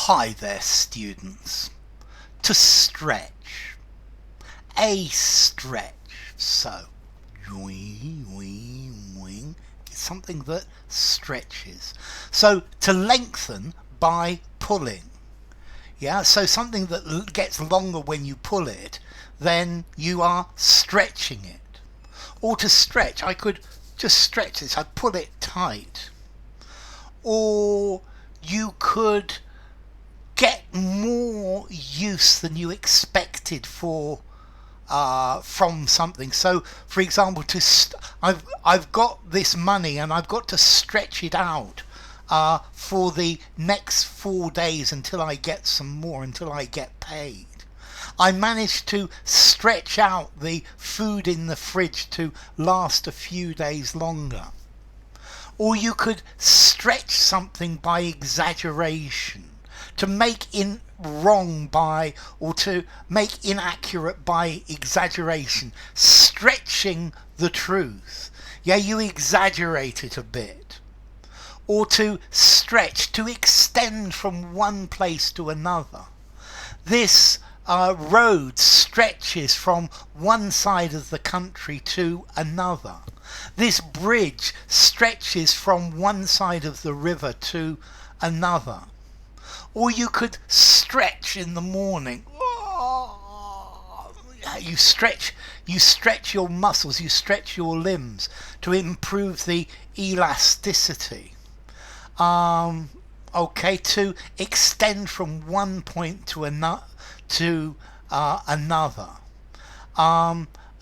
Hi there, students. To stretch. A stretch. So, wing is something that stretches. So, to lengthen by pulling. Yeah, so something that gets longer when you pull it, then you are stretching it. Or to stretch, I could just stretch this, I'd pull it tight. Or you could get more use than you expected from something. So, for example, I've got this money and I've got to stretch it out for the next 4 days until I get some more, until I get paid. I managed to stretch out the food in the fridge to last a few days longer. Or you could stretch something by exaggeration, to make wrong by, or to make inaccurate by exaggeration, stretching the truth. Yeah, you exaggerate it a bit. Or to stretch, to extend from one place to another. This road stretches from one side of the country to another. This bridge stretches from one side of the river to another. Or you could stretch in the morning. You stretch your muscles, you stretch your limbs to improve the elasticity. Okay, to extend from one point to another.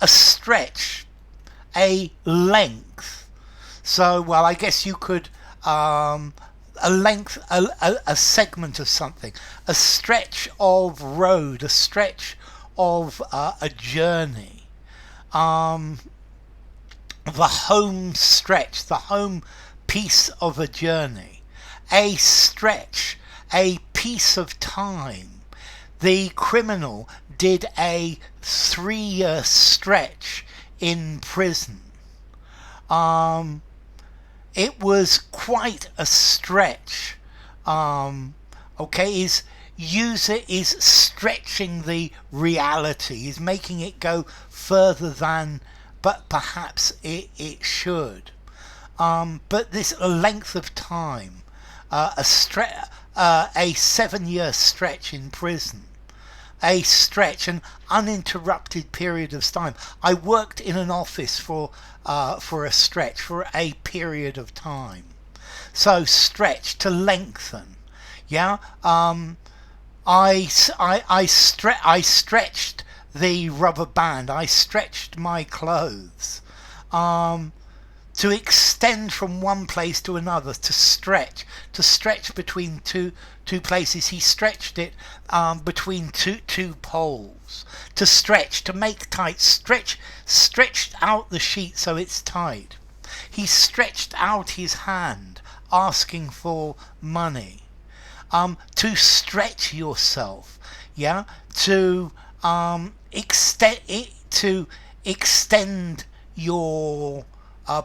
A stretch, a length. So, well, I guess you could a length, a segment of something, a stretch of road, a stretch of a journey, the home stretch, the home piece of a journey, a stretch, a piece of time. The criminal did a 3-year stretch in prison. It was quite a stretch. Okay, user is stretching the reality, is making it go further than, but perhaps it should. But this length of time, a 7-year stretch in prison, a stretch, an uninterrupted period of time. I worked in an office for a stretch, for a period of time. So stretch, to lengthen. Yeah. I stretched the rubber band. I stretched my clothes. To extend from one place to another, to stretch between two places. He stretched it between two poles. To stretch, to make tight, stretched out the sheet so it's tight. He stretched out his hand, asking for money. To stretch yourself, yeah, to extend your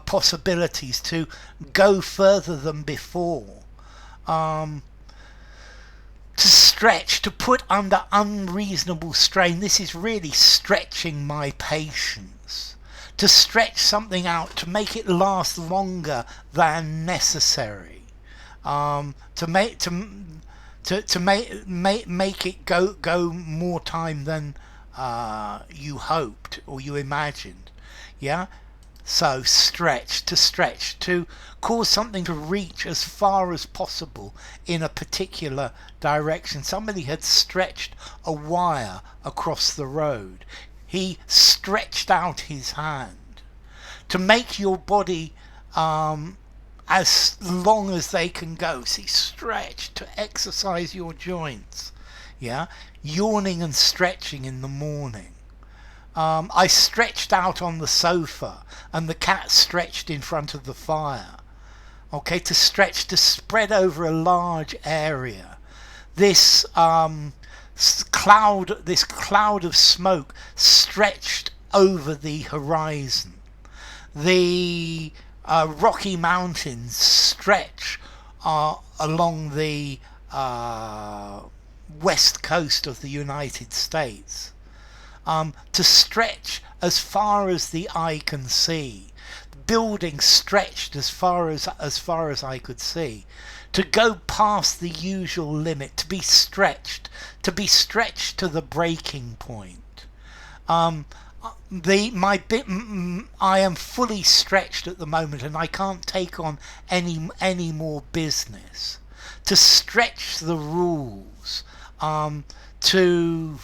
possibilities, to go further than before. To stretch, to put under unreasonable strain. This is really stretching my patience. To stretch something out, to make it last longer than necessary. To make it go more time than you hoped or you imagined. Yeah. So stretch, to cause something to reach as far as possible in a particular direction. Somebody had stretched a wire across the road. He stretched out his hand. To make your body as long as they can go. See, stretch, to exercise your joints. Yeah, yawning and stretching in the morning. I stretched out on the sofa and the cat stretched in front of the fire. Okay, to stretch, to spread over a large area. This cloud of smoke stretched over the horizon. The Rocky Mountains stretch along the west coast of the United States, to stretch as far as the eye can see. Buildings stretched as far as I could see. To go past the usual limit, to be stretched to the breaking point. I am fully stretched at the moment, and I can't take on any more business. To stretch the rules, to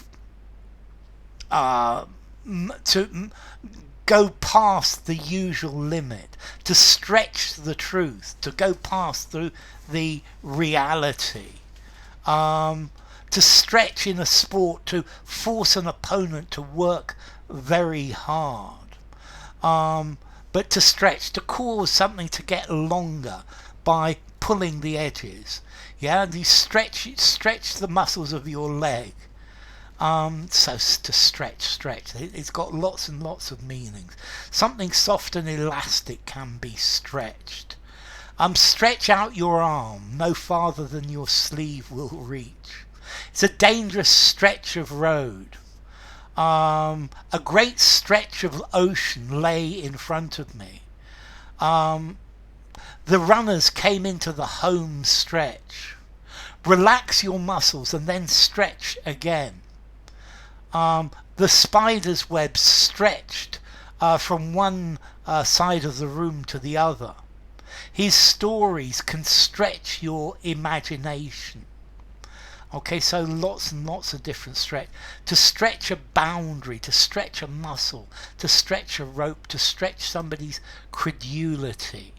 go past the usual limit, to stretch the truth, to go past the reality, to stretch in a sport, to force an opponent to work very hard, but to stretch, to cause something to get longer by pulling the edges. Yeah, you stretch the muscles of your leg. So to stretch. It's got lots and lots of meanings. Something soft and elastic can be stretched. Stretch out your arm, no farther than your sleeve will reach. It's a dangerous stretch of road. A great stretch of ocean lay in front of me. The runners came into the home stretch. Relax your muscles and then stretch again. The spider's web stretched from one side of the room to the other. His stories can stretch your imagination. Okay, so lots and lots of different stretch. To stretch a boundary, to stretch a muscle, to stretch a rope, to stretch somebody's credulity.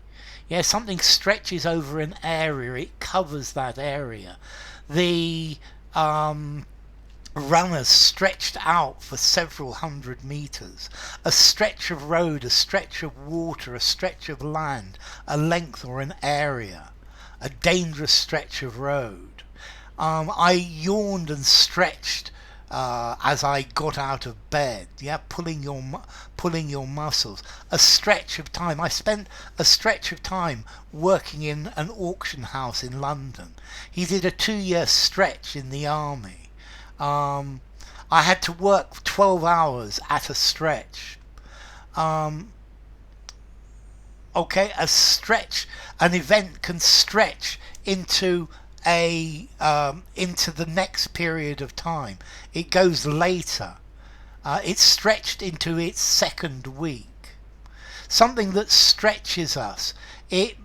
Yeah, something stretches over an area, it covers that area. The runners stretched out for several hundred meters. A stretch of road, a stretch of water, a stretch of land, a length or an area. A dangerous stretch of road. I yawned and stretched as I got out of bed. Yeah, pulling your muscles. A stretch of time. I spent a stretch of time working in an auction house in London. He did a 2-year stretch in the army. I had to work 12 hours at a stretch. Okay, a stretch, an event can stretch into into the next period of time. It goes later. It's stretched into its second week. Something that stretches us. It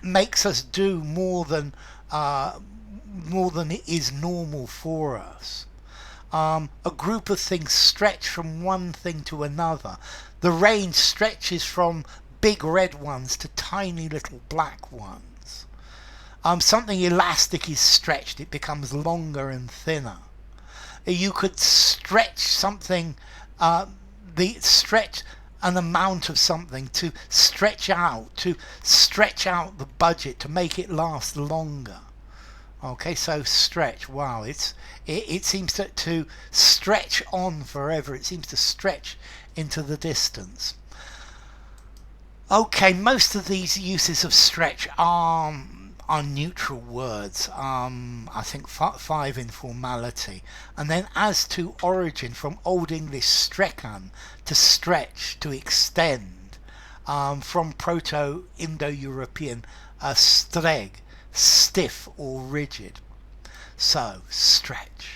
makes us do more than it is normal for us. A group of things stretch from one thing to another. The range stretches from big red ones to tiny little black ones. Something elastic is stretched, it becomes longer and thinner. You could stretch something, stretch an amount of something to stretch out the budget to make it last longer. Okay, so stretch, wow, it seems to stretch on forever. It seems to stretch into the distance. Okay, most of these uses of stretch are neutral words. I think 5 in formality. And then as to origin, from Old English strekan, to stretch, to extend. From Proto-Indo-European streg, stiff or rigid. So, stretch.